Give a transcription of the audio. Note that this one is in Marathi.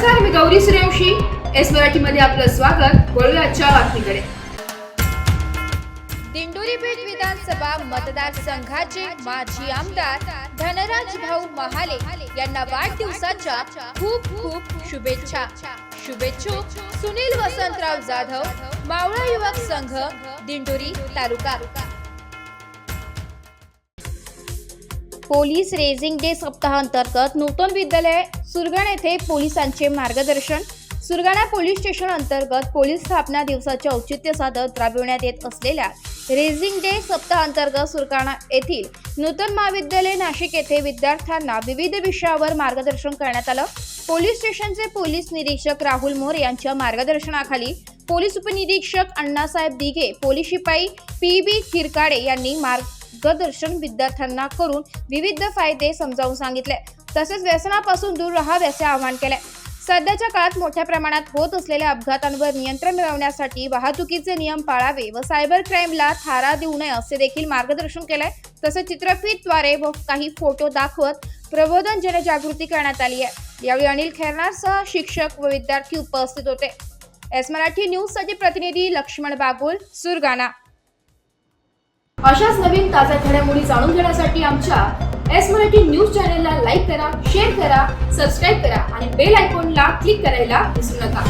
नमस्कार, मी गौरी सूर्यवंशी. एस मराठीमध्ये आपलं स्वागत. वळूया आजच्या बातमीकडे. दिंडोरी पेठ विधानसभा मतदारसंघाचे माजी आमदार धनराज भाऊ महाले यांना वाढदिवसाच्या खूप खूप शुभेच्छा. शुभेच्छुक सुनील वसंतराव जाधव, मावळा युवक संघ, दिंडोरी तालुका. पोलीस रेझिंग डे सप्ताहांतर्गत नूतन विद्यालय सुरगाणा येथे पोलिसांचे मार्गदर्शन. सुरगाणा पोलीस स्टेशन अंतर्गत पोलीस स्थापना दिवसाचे औचित्य साधत राबविण्यात येत असलेल्या रेझिंग डे सप्ताहांतर्गत सुरगाणा येथील नूतन महाविद्यालय नाशिक येथे विद्यार्थ्यांना विविध विषयावर मार्गदर्शन करण्यात आलं. पोलीस स्टेशनचे पोलीस निरीक्षक राहुल मोरे यांच्या मार्गदर्शनाखाली पोलीस उपनिरीक्षक अण्णासाहेब दिघे, पोलीस शिपाई पी.बी. किरकाडे यांनी मार्गदर्शन विद्यार्थ्यांना करून विविध फायदे समजावून सांगितले. तसेच व्यसनापासून दूर राहाव्याचे आवाहन केले. सध्याच्या काळात मोठ्या प्रमाणात होत असलेल्या अपघातांवर नियंत्रण मिळवण्यासाठी वाहतुकीचे नियम पाळावे व सायबर क्राईमला थारा देऊ नये असे देखील मार्गदर्शन केले. तसेच चित्रफितद्वारे व काही फोटो दाखवत प्रबोधन जनजागृती करण्यात आली आहे. यावेळी अनिल खैरनारसह शिक्षक व विद्यार्थी उपस्थित होते. एस मराठी न्यूज साठी प्रतिनिधी लक्ष्मण बागुल, सुरगाणा. अशाच नवीन ताज्या घडामोडी जाणून घेण्यासाठी आमच्या एस मराठी न्यूज चॅनलला लाईक करा, शेअर करा, सबस्क्राईब करा आणि बेल आयकॉनला क्लिक करायला विसरू नका.